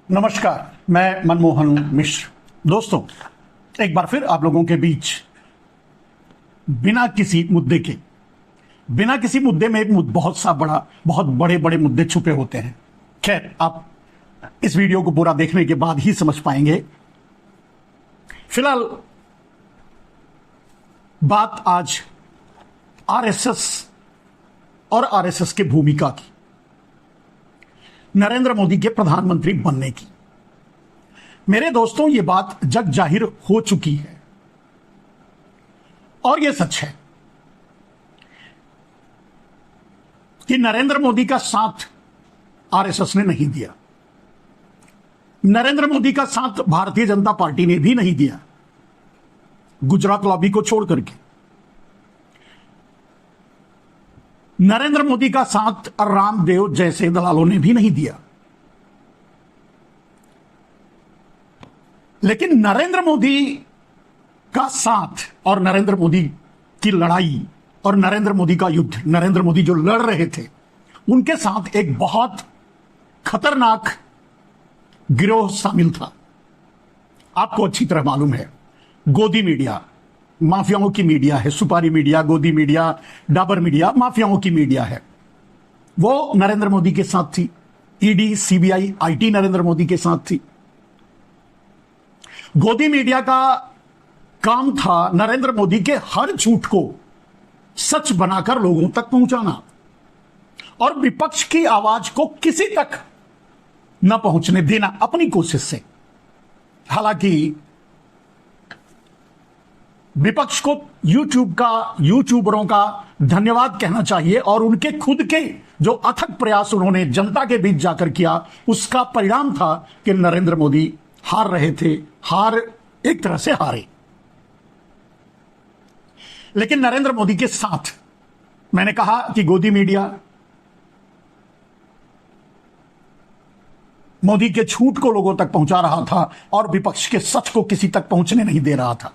नमस्कार, मैं मनमोहन मिश्र। दोस्तों, एक बार फिर आप लोगों के बीच बिना किसी मुद्दे में बहुत बड़े बड़े मुद्दे छुपे होते हैं। खैर, आप इस वीडियो को पूरा देखने के बाद ही समझ पाएंगे। फिलहाल बात आज आरएसएस और आरएसएस की भूमिका की, नरेंद्र मोदी के प्रधानमंत्री बनने की। मेरे दोस्तों, यह बात जग जाहिर हो चुकी है और यह सच है कि नरेंद्र मोदी का साथ आरएसएस ने नहीं दिया। नरेंद्र मोदी का साथ भारतीय जनता पार्टी ने भी नहीं दिया, गुजरात लॉबी को छोड़ करके। नरेंद्र मोदी का साथ रामदेव जैसे दलालों ने भी नहीं दिया। लेकिन नरेंद्र मोदी का साथ और नरेंद्र मोदी की लड़ाई और नरेंद्र मोदी का युद्ध, नरेंद्र मोदी जो लड़ रहे थे, उनके साथ एक बहुत खतरनाक गिरोह शामिल था। आपको अच्छी तरह मालूम है, गोदी मीडिया माफियाओं की मीडिया है। सुपारी मीडिया, गोदी मीडिया, डाबर मीडिया माफियाओं की मीडिया है। वो नरेंद्र मोदी के साथ थी। ED, CBI, IT Narendra Modi के साथ थी। गोदी मीडिया का काम था नरेंद्र मोदी के हर झूठ को सच बनाकर लोगों तक पहुंचाना और विपक्ष की आवाज को किसी तक न पहुंचने देना अपनी कोशिश से। हालांकि विपक्ष को यूट्यूबरों का धन्यवाद कहना चाहिए और उनके खुद के जो अथक प्रयास उन्होंने जनता के बीच जाकर किया, उसका परिणाम था कि नरेंद्र मोदी हार रहे थे। एक तरह से हारे। लेकिन नरेंद्र मोदी के साथ, मैंने कहा कि गोदी मीडिया मोदी के झूठ को लोगों तक पहुंचा रहा था और विपक्ष के सच को किसी तक पहुंचने नहीं दे रहा था।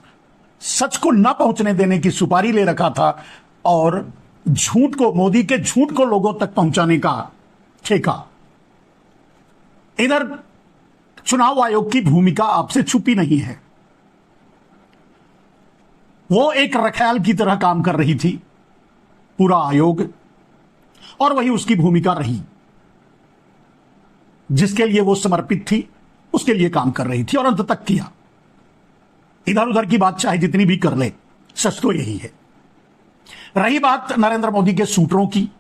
सच को न पहुंचने देने की सुपारी ले रखा था और मोदी के झूठ को लोगों तक पहुंचाने का ठेका। इधर चुनाव आयोग की भूमिका आपसे छुपी नहीं है। वो एक रखैल की तरह काम कर रही थी, पूरा आयोग, और वही उसकी भूमिका रही। जिसके लिए वो समर्पित थी, उसके लिए काम कर रही थी और अंत तक किया। इधर उधर की बात चाहे जितनी भी कर ले, सच तो यही है। रही बात नरेंद्र मोदी के सूत्रों की,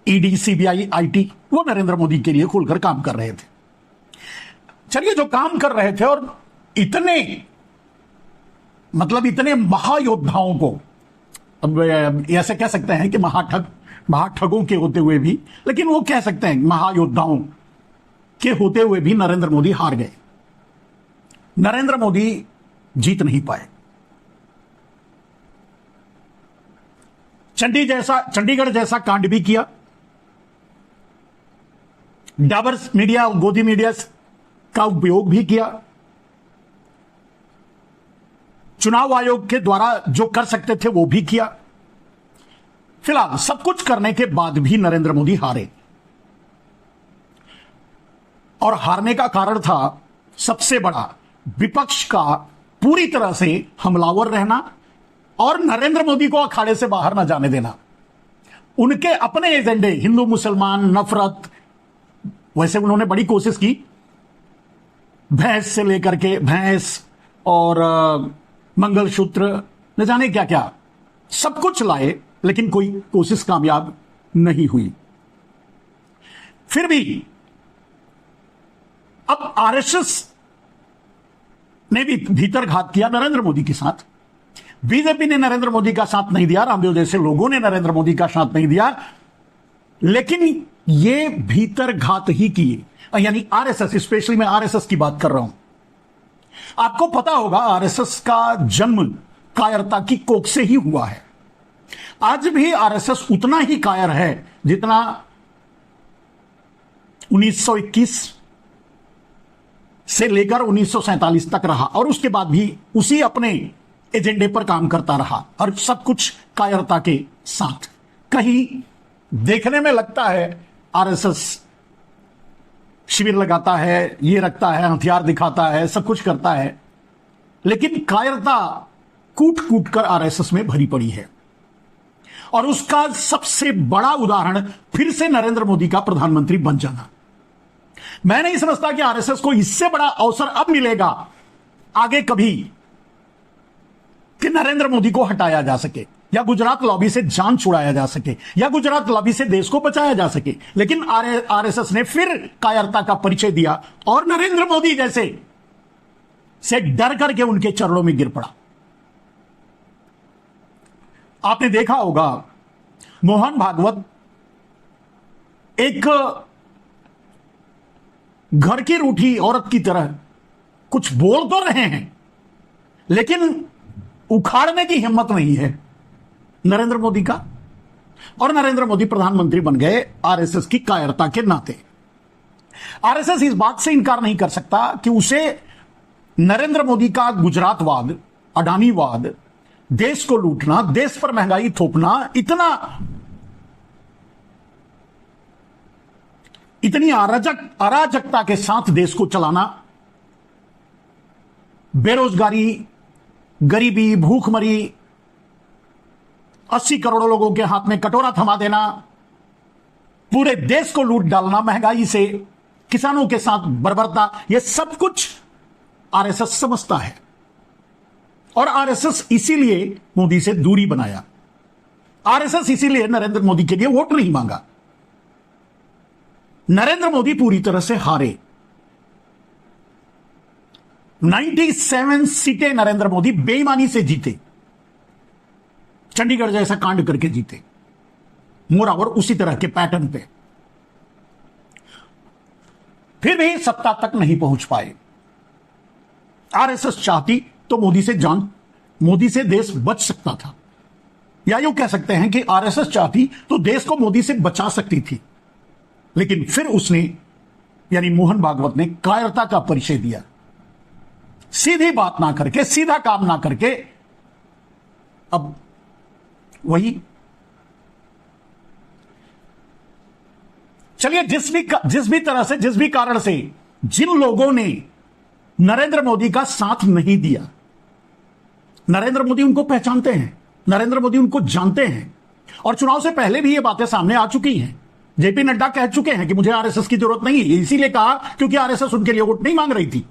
ईडी, सीबीआई, आईटी, वो नरेंद्र मोदी के लिए खुलकर काम कर रहे थे। चलिए, जो काम कर रहे थे और इतने महायोद्धाओं को, अब ऐसे कह सकते हैं कि महाठगों के होते हुए भी, लेकिन वो कह सकते हैं महायोद्धाओं के होते हुए भी नरेंद्र मोदी हार गए। नरेंद्र मोदी जीत नहीं पाए। चंडीगढ़ जैसा कांड भी किया। डाबर मीडिया, गोदी मीडिया का उपयोग भी किया। चुनाव आयोग के द्वारा जो कर सकते थे वो भी किया। फिलहाल सब कुछ करने के बाद भी नरेंद्र मोदी हारे। और हारने का कारण था सबसे बड़ा, विपक्ष का पूरी तरह से हमलावर रहना और नरेंद्र मोदी को अखाड़े से बाहर ना जाने देना। उनके अपने एजेंडे, हिंदू मुसलमान नफरत, वैसे उन्होंने बड़ी कोशिश की, भैंस से लेकर के भैंस और मंगलसूत्र, न जाने क्या क्या सब कुछ लाए, लेकिन कोई कोशिश कामयाब नहीं हुई। फिर भी अब आरएसएस ने भी भीतर घात किया नरेंद्र मोदी के साथ। बीजेपी ने नरेंद्र मोदी का साथ नहीं दिया, रामदेव जैसे लोगों ने नरेंद्र मोदी का साथ नहीं दिया, लेकिन ये भीतर घात ही किए। यानी आरएसएस, स्पेशली मैं आरएसएस की बात कर रहा हूं। आपको पता होगा, आरएसएस का जन्म कायरता की कोख से ही हुआ है। आज भी आरएसएस उतना ही कायर है जितना 1921 से लेकर 1947 तक रहा, और उसके बाद भी उसी अपने एजेंडे पर काम करता रहा, और सब कुछ कायरता के साथ। कहीं देखने में लगता है आरएसएस शिविर लगाता है, ये रखता है, हथियार दिखाता है, सब कुछ करता है, लेकिन कायरता कूट कूट कर आरएसएस में भरी पड़ी है। और उसका सबसे बड़ा उदाहरण फिर से नरेंद्र मोदी का प्रधानमंत्री बन जाना। मैं नहीं समझता कि आरएसएस को इससे बड़ा अवसर अब मिलेगा आगे कभी कि नरेंद्र मोदी को हटाया जा सके, या गुजरात लॉबी से जान छुड़ाया जा सके, या गुजरात लॉबी से देश को बचाया जा सके। लेकिन आरएसएस ने फिर कायरता का परिचय दिया और नरेंद्र मोदी जैसे से डर करके उनके चरणों में गिर पड़ा। आपने देखा होगा मोहन भागवत एक घर की रूठी औरत की तरह कुछ बोल तो रहे हैं, लेकिन उखाड़ने की हिम्मत नहीं है नरेंद्र मोदी का। और नरेंद्र मोदी प्रधानमंत्री बन गए आरएसएस की कायरता के नाते। आरएसएस इस बात से इनकार नहीं कर सकता कि उसे नरेंद्र मोदी का गुजरातवाद, अडानीवाद, देश को लूटना, देश पर महंगाई थोपना, इतनी अराजकता के साथ देश को चलाना, बेरोजगारी, गरीबी, भूखमरी, 80 करोड़ लोगों के हाथ में कटोरा थमा देना, पूरे देश को लूट डालना, महंगाई से किसानों के साथ बर्बरता, यह सब कुछ आरएसएस समझता है। और आरएसएस इसीलिए मोदी से दूरी बनाया। आरएसएस इसीलिए नरेंद्र मोदी के लिए वोट नहीं मांगा। नरेंद्र मोदी पूरी तरह से हारे। 97 सीटें नरेंद्र मोदी बेईमानी से जीते, चंडीगढ़ जैसा कांड करके जीते, मोरावर उसी तरह के पैटर्न पे। फिर भी सत्ता तक नहीं पहुंच पाए। आरएसएस चाहती तो मोदी से देश बच सकता था, या यूं कह सकते हैं कि आरएसएस चाहती तो देश को मोदी से बचा सकती थी। लेकिन फिर उसने, यानी मोहन भागवत ने कायरता का परिचय दिया। सीधी बात ना करके, सीधा काम ना करके, अब वही चलिए, जिस भी तरह से, जिस भी कारण से जिन लोगों ने नरेंद्र मोदी का साथ नहीं दिया, नरेंद्र मोदी उनको पहचानते हैं, नरेंद्र मोदी उनको जानते हैं, और चुनाव से पहले भी ये बातें सामने आ चुकी हैं। जेपी नड्डा कह चुके हैं कि मुझे आरएसएस की जरूरत नहीं है, इसीलिए कहा क्योंकि आरएसएस उनके लिए वोट नहीं मांग रही थी।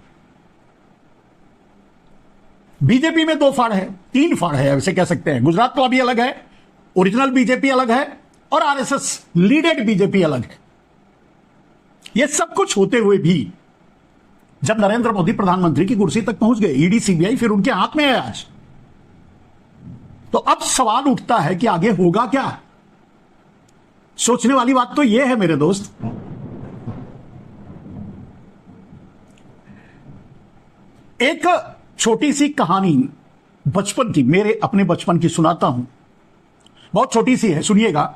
बीजेपी में 2 फाड़ है, 3 फाड़ है, ऐसे कह सकते हैं। गुजरात का भी अलग है, ओरिजिनल बीजेपी अलग है, और आरएसएस लीडेड बीजेपी अलग है। यह सब कुछ होते हुए भी जब नरेंद्र मोदी प्रधानमंत्री की कुर्सी तक पहुंच गए, ईडी सीबीआई फिर उनके हाथ में है आज, तो अब सवाल उठता है कि आगे होगा क्या। सोचने वाली बात तो यह है मेरे दोस्त, एक छोटी सी कहानी बचपन की, मेरे अपने बचपन की सुनाता हूं। बहुत छोटी सी है, सुनिएगा,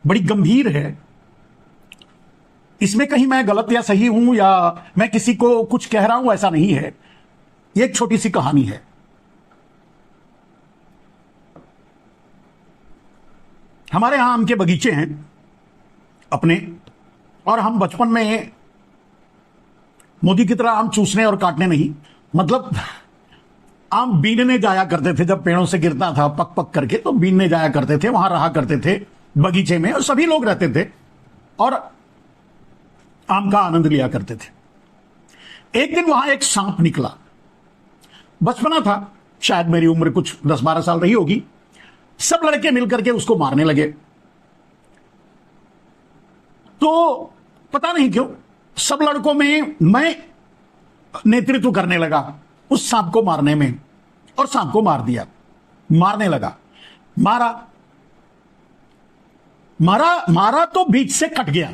बड़ी गंभीर है। इसमें कहीं मैं गलत या सही हूं, या मैं किसी को कुछ कह रहा हूं, ऐसा नहीं है। यह एक छोटी सी कहानी है। हमारे यहां आम के बगीचे हैं अपने, और हम बचपन में मोदी की तरह आम चूसने और काटने नहीं, मतलब आम बीनने जाया करते थे। जब पेड़ों से गिरता था पक पक करके, तो बीनने जाया करते थे, वहां रहा करते थे बगीचे में, और सभी लोग रहते थे और आम का आनंद लिया करते थे। एक दिन वहां एक सांप निकला। बचपना था, शायद मेरी उम्र कुछ 10-12 साल रही होगी। सब लड़के मिलकर के उसको मारने लगे। तो पता नहीं क्यों सब लड़कों में मैं नेतृत्व करने लगा उस सांप को मारने में, और सांप को मार दिया। मारने लगा, मारा तो बीच से कट गया।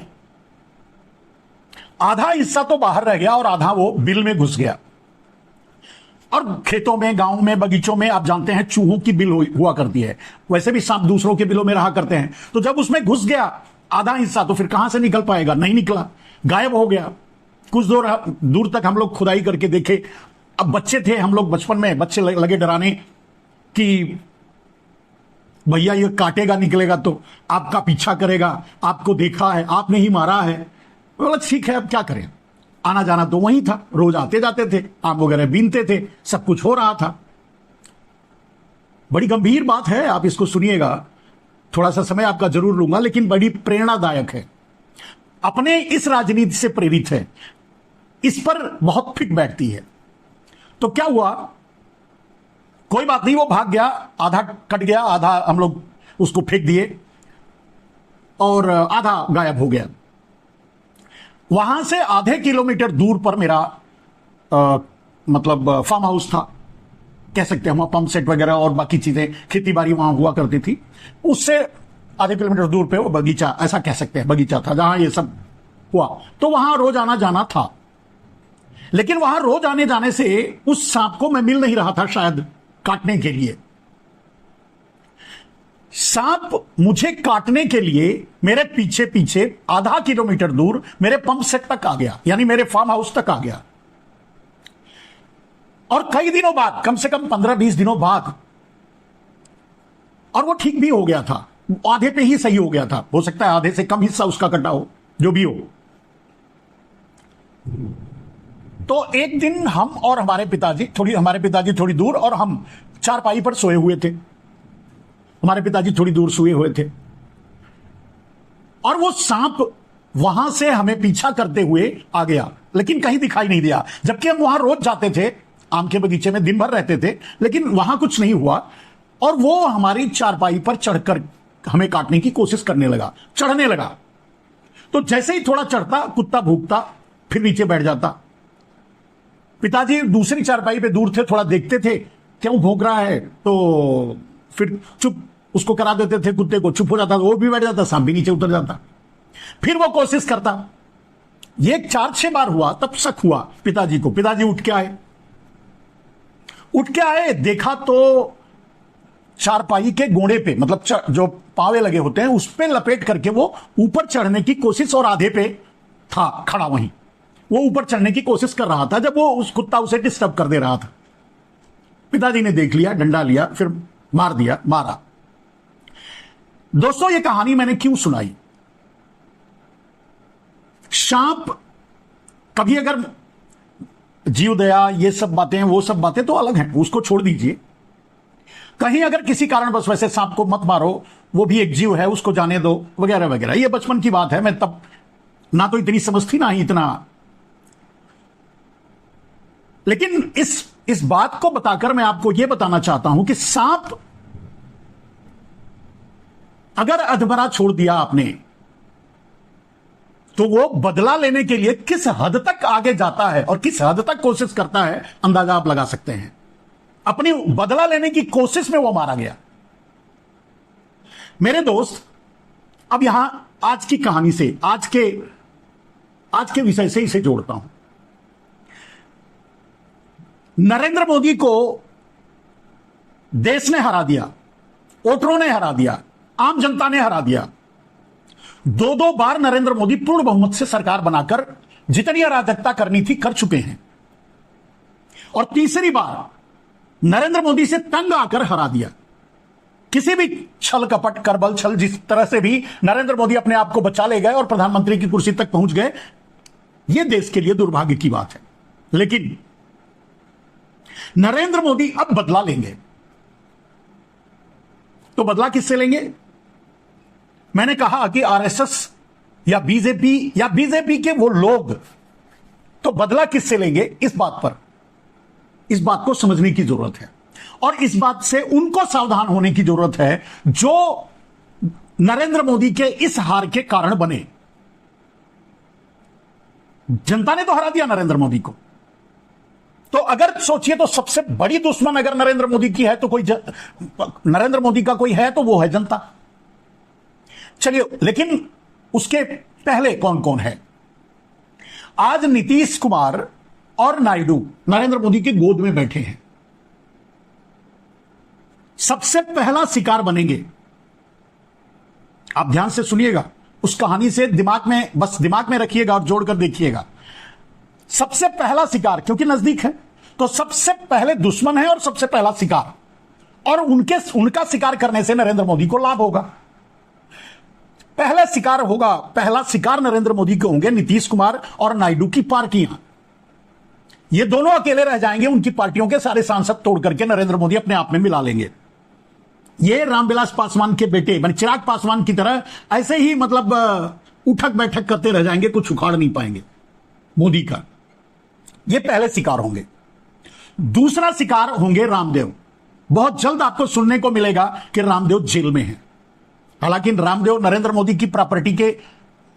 आधा हिस्सा तो बाहर रह गया और आधा वो बिल में घुस गया। और खेतों में, गांव में, बगीचों में आप जानते हैं चूहों की बिल हुआ करती है, वैसे भी सांप दूसरों के बिलों में रहा करते हैं। तो जब उसमें घुस गया आधा हिस्सा, तो फिर कहां से निकल पाएगा, नहीं निकला, गायब हो गया। कुछ दूर तक हम लोग खुदाई करके देखे। अब बच्चे थे हम लोग, बचपन में बच्चे लगे डराने कि भैया ये काटेगा, निकलेगा तो आपका पीछा करेगा, आपको देखा है, आपने ही मारा है। बोला ठीक है, अब क्या करें, आना जाना तो वही था, रोज आते जाते थे, आम वगैरह बीनते थे, सब कुछ हो रहा था। बड़ी गंभीर बात है, आप इसको सुनिएगा, थोड़ा सा समय आपका जरूर लूंगा, लेकिन बड़ी प्रेरणादायक है, अपने इस राजनीति से प्रेरित है, इस पर बहुत फिट बैठती है। तो क्या हुआ, कोई बात नहीं, वो भाग गया, आधा कट गया, आधा हम लोग उसको फेंक दिए और आधा गायब हो गया। वहां से आधे किलोमीटर दूर पर मेरा मतलब फार्म हाउस था, कह सकते हैं हम, पंप सेट वगैरह और बाकी चीजें, खेती बाड़ी वहां हुआ करती थी। उससे आधे किलोमीटर दूर पे वो बगीचा, ऐसा कह सकते हैं, बगीचा था जहां ये सब हुआ। तो वहां रोज आना जाना था, लेकिन वहां रोज आने जाने से उस सांप को मैं मिल नहीं रहा था, शायद काटने के लिए। सांप मुझे काटने के लिए मेरे पीछे पीछे आधा किलोमीटर दूर मेरे पंप सेट तक आ गया, यानी मेरे फार्म हाउस तक आ गया। और कई दिनों बाद, कम से कम 15-20 दिनों बाद, और वो ठीक भी हो गया था, आधे पे ही सही हो गया था, हो सकता है आधे से कम हिस्सा उसका कटा हो, जो भी हो। तो एक दिन हम और हमारे पिताजी थोड़ी दूर, और हम चारपाई पर सोए हुए थे, हमारे पिताजी थोड़ी दूर सोए हुए थे, और वो सांप वहां से हमें पीछा करते हुए आ गया, लेकिन कहीं दिखाई नहीं दिया, जबकि हम वहां रोज जाते थे, आम के बगीचे में दिन भर रहते थे, लेकिन वहां कुछ नहीं हुआ। और वो हमारी चारपाई पर चढ़कर हमें काटने की कोशिश करने लगा, चढ़ने लगा। तो जैसे ही थोड़ा चढ़ता, कुत्ता भूखता, फिर नीचे बैठ जाता। पिताजी दूसरी चारपाई पे दूर थे, थोड़ा देखते थे क्यों भौंक रहा है, तो फिर चुप उसको करा देते थे, कुत्ते को चुप हो जाता, वो भी बैठ जाता, सांप भी नीचे उतर जाता। फिर वो कोशिश करता। ये 4-6 बार हुआ, तब शक हुआ पिताजी को। पिताजी उठ के आए, देखा तो चारपाई के गोड़े पे, मतलब जो पावे लगे होते हैं, उस पे लपेट करके वो ऊपर चढ़ने की कोशिश, और आधे पे था खड़ा वहीं, वो ऊपर चढ़ने की कोशिश कर रहा था, जब वो उस कुत्ता उसे डिस्टर्ब कर दे रहा था। पिताजी ने देख लिया, डंडा लिया, फिर मारा। दोस्तों, ये कहानी मैंने क्यों सुनाई? सांप कभी, अगर जीव दया, ये सब बातें, वो सब बातें तो अलग हैं, उसको छोड़ दीजिए। कहीं अगर किसी कारणवश, वैसे सांप को मत मारो, वो भी एक जीव है, उसको जाने दो, वगैरह वगैरह, ये बचपन की बात है, मैं तब ना तो इतनी समझ थी, ना ही इतना। लेकिन इस बात को बताकर मैं आपको यह बताना चाहता हूं कि सांप अगर अधमरा छोड़ दिया आपने, तो वो बदला लेने के लिए किस हद तक आगे जाता है और किस हद तक कोशिश करता है, अंदाजा आप लगा सकते हैं। अपनी बदला लेने की कोशिश में वो मारा गया। मेरे दोस्त, अब यहां आज की कहानी से, आज के विषय से इसे जोड़ता हूं। नरेंद्र मोदी को देश ने हरा दिया, वोटरों ने हरा दिया, आम जनता ने हरा दिया। 2 बार नरेंद्र मोदी पूर्ण बहुमत से सरकार बनाकर जितनी अराजकता करनी थी कर चुके हैं, और तीसरी बार नरेंद्र मोदी से तंग आकर हरा दिया। किसी भी छल कपट, करबल छल, जिस तरह से भी नरेंद्र मोदी अपने आप को बचा ले गए और प्रधानमंत्री की कुर्सी तक पहुंच गए, यह देश के लिए दुर्भाग्य की बात है। लेकिन नरेंद्र मोदी अब बदला लेंगे, तो बदला किससे लेंगे? मैंने कहा कि आरएसएस या बीजेपी के वो लोग, तो बदला किससे लेंगे, इस बात को समझने की जरूरत है, और इस बात से उनको सावधान होने की जरूरत है जो नरेंद्र मोदी के इस हार के कारण बने। जनता ने तो हरा दिया नरेंद्र मोदी को, तो अगर सोचिए तो सबसे बड़ी दुश्मन अगर नरेंद्र मोदी की है, तो नरेंद्र मोदी का कोई है तो वो है जनता। चलिए, लेकिन उसके पहले कौन कौन है? आज नीतीश कुमार और नायडू नरेंद्र मोदी की गोद में बैठे हैं, सबसे पहला शिकार बनेंगे। आप ध्यान से सुनिएगा, उस कहानी से दिमाग में रखिएगा और जोड़कर देखिएगा। सबसे पहला शिकार, क्योंकि नजदीक है, तो सबसे पहले दुश्मन है और सबसे पहला शिकार, और उनका शिकार करने से नरेंद्र मोदी को लाभ होगा। पहला शिकार नरेंद्र मोदी के होंगे नीतीश कुमार और नायडू की पार्टियां। ये दोनों अकेले रह जाएंगे, उनकी पार्टियों के सारे सांसद तोड़ करके नरेंद्र मोदी अपने आप में मिला लेंगे। ये रामविलास पासवान के बेटे चिराग पासवान की तरह ऐसे ही मतलब उठक बैठक करते रह जाएंगे, कुछ उखाड़ नहीं पाएंगे मोदी का। ये पहले शिकार होंगे। दूसरा शिकार होंगे रामदेव। बहुत जल्द आपको सुनने को मिलेगा कि रामदेव जेल में हैं। हालांकि रामदेव नरेंद्र मोदी की प्रॉपर्टी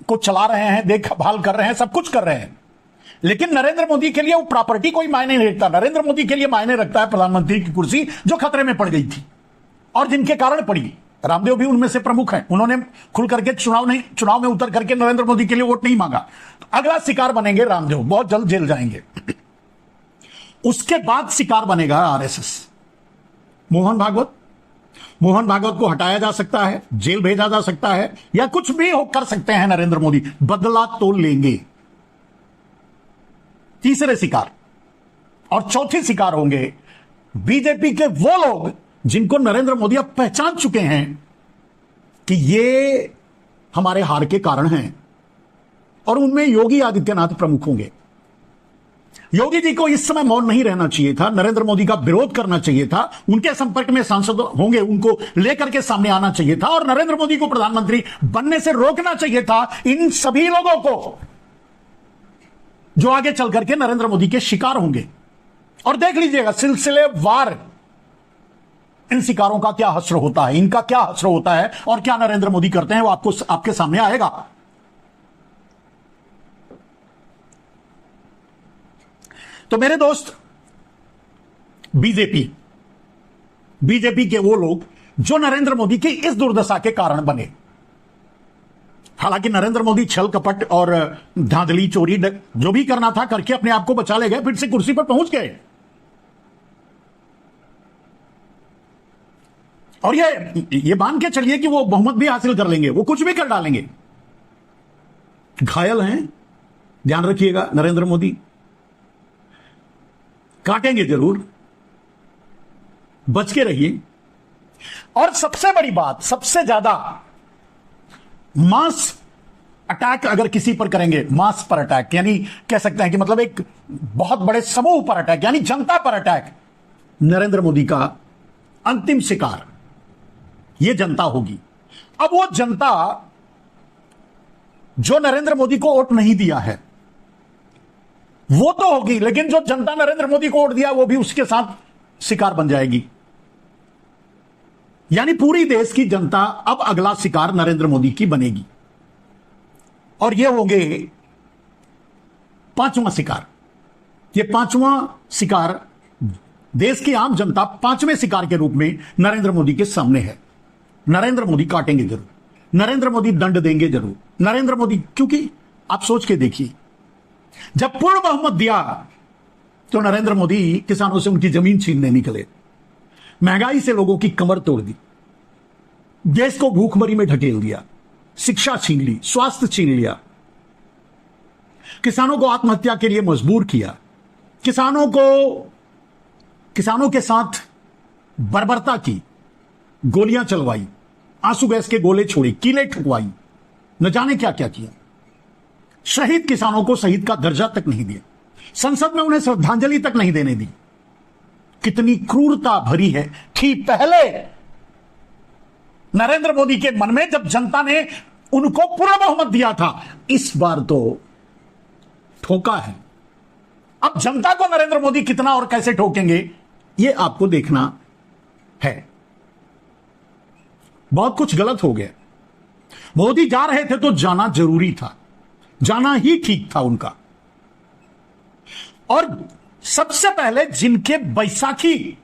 को चला रहे हैं, देखभाल कर रहे हैं, सब कुछ कर रहे हैं, लेकिन नरेंद्र मोदी के लिए वो प्रॉपर्टी कोई मायने नहीं रखता। नरेंद्र मोदी के लिए मायने रखता है प्रधानमंत्री की कुर्सी, जो खतरे में पड़ गई थी और जिनके कारण पड़ी। रामदेव भी उनमें से प्रमुख हैं। उन्होंने खुल करके चुनाव में उतर करके नरेंद्र मोदी के लिए वोट नहीं मांगा। तो अगला शिकार बनेंगे रामदेव, बहुत जल्द जेल जाएंगे। उसके बाद शिकार बनेगा आरएसएस। मोहन भागवत को हटाया जा सकता है, जेल भेजा जा सकता है, या कुछ भी कर सकते हैं नरेंद्र मोदी, बदला तो लेंगे। तीसरे शिकार और चौथे शिकार होंगे बीजेपी के वो लोग जिनको नरेंद्र मोदी अब पहचान चुके हैं कि ये हमारे हार के कारण हैं, और उनमें योगी आदित्यनाथ प्रमुख होंगे। योगी जी को इस समय मौन नहीं रहना चाहिए था, नरेंद्र मोदी का विरोध करना चाहिए था। उनके संपर्क में सांसद होंगे, उनको लेकर के सामने आना चाहिए था और नरेंद्र मोदी को प्रधानमंत्री बनने से रोकना चाहिए था। इन सभी लोगों को जो आगे चल करके नरेंद्र मोदी के शिकार होंगे। और देख लीजिएगा सिलसिलेवार इन शिकारों का क्या हश्र होता है, इनका क्या हश्र होता है और क्या नरेंद्र मोदी करते हैं, वो आपके सामने आएगा। तो मेरे दोस्त, बीजेपी के वो लोग जो नरेंद्र मोदी की इस दुर्दशा के कारण बने। हालांकि नरेंद्र मोदी छल कपट और धांधली चोरी जो भी करना था करके अपने आप को बचा ले गए, फिर से कुर्सी पर पहुंच गए। और ये मान के चलिए कि वो बहुमत भी हासिल कर लेंगे, वो कुछ भी कर डालेंगे। घायल हैं, ध्यान रखिएगा, नरेंद्र मोदी काटेंगे जरूर, बच के रहिए। और सबसे बड़ी बात, सबसे ज्यादा मास अटैक अगर किसी पर करेंगे, मास पर अटैक यानी कह सकते हैं कि मतलब एक बहुत बड़े समूह पर अटैक यानी जनता पर अटैक, नरेंद्र मोदी का अंतिम शिकार यह जनता होगी। अब वो जनता जो नरेंद्र मोदी को वोट नहीं दिया है वो तो होगी, लेकिन जो जनता नरेंद्र मोदी को वोट दिया वो भी उसके साथ शिकार बन जाएगी। यानी पूरी देश की जनता अब अगला शिकार नरेंद्र मोदी की बनेगी। और ये होंगे पांचवां शिकार। ये पांचवां शिकार, देश की आम जनता पांचवें शिकार के रूप में नरेंद्र मोदी के सामने है। नरेंद्र मोदी काटेंगे जरूर, नरेंद्र मोदी दंड देंगे जरूर। नरेंद्र मोदी, क्योंकि आप सोच के देखिए, जब पूर्ण बहुमत दिया तो नरेंद्र मोदी किसानों से उनकी जमीन छीनने निकले, महंगाई से लोगों की कमर तोड़ दी, देश को भूखमरी में ढकेल दिया, शिक्षा छीन ली, स्वास्थ्य छीन लिया, किसानों को आत्महत्या के लिए मजबूर किया, किसानों के साथ बर्बरता की, गोलियां चलवाई, आंसू गैस के गोले छोड़े, कीले ठुकवाई, न जाने क्या क्या किया। शहीद किसानों को शहीद का दर्जा तक नहीं दिया, संसद में उन्हें श्रद्धांजलि तक नहीं देने दी। कितनी क्रूरता भरी है थी पहले नरेंद्र मोदी के मन में, जब जनता ने उनको पूरा बहुमत दिया था। इस बार तो ठोका है। अब जनता को नरेंद्र मोदी कितना और कैसे ठोकेंगे, यह आपको देखना है। बहुत कुछ गलत हो गया। मोदी जा रहे थे तो जाना जरूरी था, जाना ही ठीक था उनका। और सबसे पहले जिनके बैसाखी,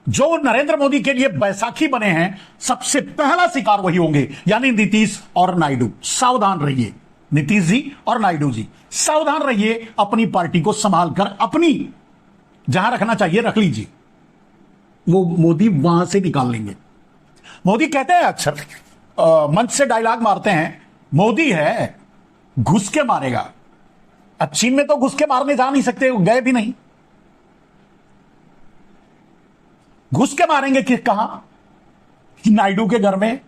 जो नरेंद्र मोदी के लिए बैसाखी बने हैं, सबसे पहला शिकार वही होंगे, यानी नीतीश और नायडू। सावधान रहिए नीतीश जी और नायडू जी, सावधान रहिए। अपनी पार्टी को संभाल कर अपनी जहां रखना चाहिए रख लीजिए, वो मोदी वहां से निकाल लेंगे। मोदी कहते हैं अक्सर, मंच से डायलॉग मारते हैं, मोदी है घुस के मारेगा। अब चीन में तो घुस के मारने जा नहीं सकते, गए भी नहीं। घुस के मारेंगे कि कहां? नायडू के घर में,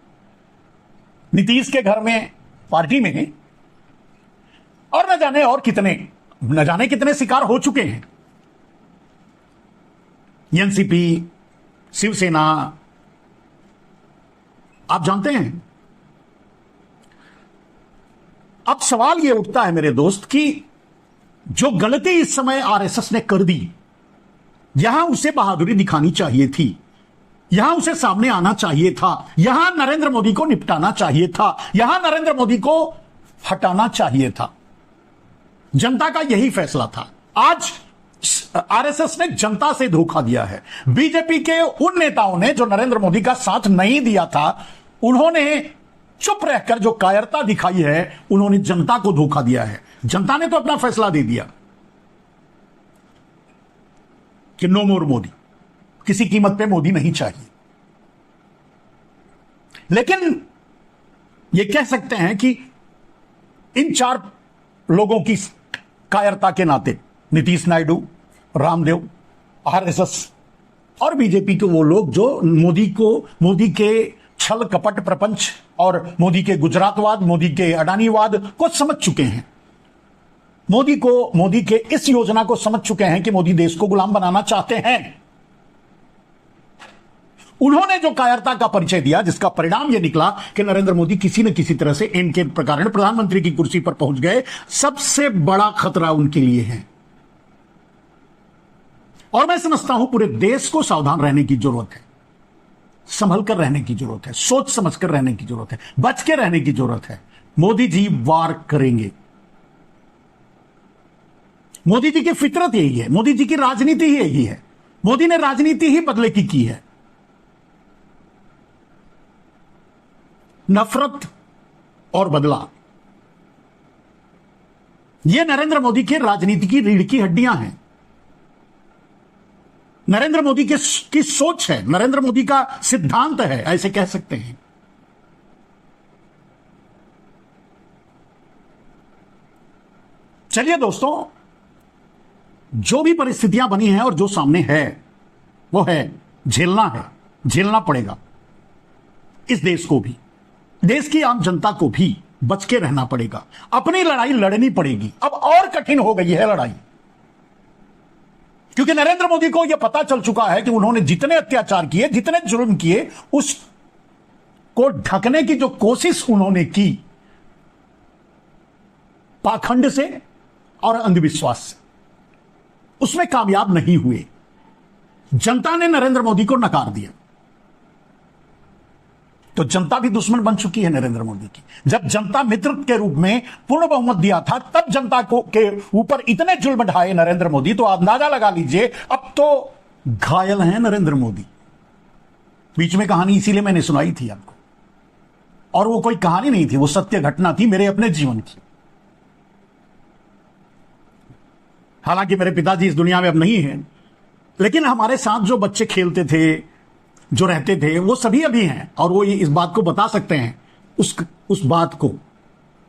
नीतीश के घर में, पार्टी में, और न जाने कितने शिकार हो चुके हैं। एनसीपी, शिवसेना, आप जानते हैं। अब सवाल यह उठता है मेरे दोस्त कि जो गलती इस समय आरएसएस ने कर दी, यहां उसे बहादुरी दिखानी चाहिए थी, यहां उसे सामने आना चाहिए था, यहां नरेंद्र मोदी को निपटाना चाहिए था, यहां नरेंद्र मोदी को हटाना चाहिए था। जनता का यही फैसला था। आज आरएसएस ने जनता से धोखा दिया है। बीजेपी के उन नेताओं ने जो नरेंद्र मोदी का साथ नहीं दिया था, उन्होंने चुप रहकर जो कायरता दिखाई है, उन्होंने जनता को धोखा दिया है। जनता ने तो अपना फैसला दे दिया कि नो मोर मोदी, किसी कीमत पे मोदी नहीं चाहिए। लेकिन यह कह सकते हैं कि इन 4 लोगों की कायरता के नाते, नीतीश नायडू, रामदेव, आरएसएस और बीजेपी के वो लोग जो मोदी के छल कपट प्रपंच और मोदी के गुजरातवाद, मोदी के अडानीवाद को समझ चुके हैं, मोदी के इस योजना को समझ चुके हैं कि मोदी देश को गुलाम बनाना चाहते हैं। उन्होंने जो कायरता का परिचय दिया, जिसका परिणाम यह निकला कि नरेंद्र मोदी किसी न किसी तरह से इनके कारण प्रधानमंत्री की कुर्सी पर पहुंच गए, सबसे बड़ा खतरा उनके लिए है। और मैं समझता हूं पूरे देश को सावधान रहने की जरूरत है, संभल कर रहने की जरूरत है, सोच समझ कर रहने की जरूरत है, बच के रहने की जरूरत है। मोदी जी वार करेंगे। मोदी जी की फितरत यही है, मोदी जी की राजनीति ही यही है। मोदी ने राजनीति ही बदले की है। नफरत और बदला, यह नरेंद्र मोदी के राजनीति की रीढ़ की हड्डियां हैं। नरेंद्र मोदी की सोच है, नरेंद्र मोदी का सिद्धांत है, ऐसे कह सकते हैं। चलिए दोस्तों, जो भी परिस्थितियां बनी हैं और जो सामने है वो है, झेलना पड़ेगा। इस देश को भी, देश की आम जनता को भी बच के रहना पड़ेगा। अपनी लड़ाई लड़नी पड़ेगी। अब और कठिन हो गई है लड़ाई, क्योंकि नरेंद्र मोदी को यह पता चल चुका है कि उन्होंने जितने अत्याचार किए, जितने जुल्म किए, उसको ढकने की जो कोशिश उन्होंने की, पाखंड से और अंधविश्वास से, उसमें कामयाब नहीं हुए। जनता ने नरेंद्र मोदी को नकार दिया, तो जनता भी दुश्मन बन चुकी है नरेंद्र मोदी की। जब जनता मित्र के रूप में पूर्ण बहुमत दिया था, तब जनता को के ऊपर इतने जुल्म ढाए नरेंद्र मोदी, तो अंदाजा लगा लीजिए अब तो घायल हैं नरेंद्र मोदी। बीच में कहानी इसीलिए मैंने सुनाई थी आपको, और वो कोई कहानी नहीं थी, वो सत्य घटना थी मेरे अपने जीवन की। हालांकि मेरे पिताजी इस दुनिया में अब नहीं है, लेकिन हमारे साथ जो बच्चे खेलते थे, जो रहते थे, वो सभी अभी हैं, और वो इस बात को बता सकते हैं, उस बात को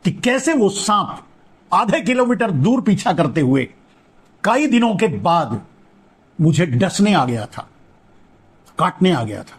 कि कैसे वो सांप आधे किलोमीटर दूर पीछा करते हुए कई दिनों के बाद मुझे डसने आ गया था, काटने आ गया था।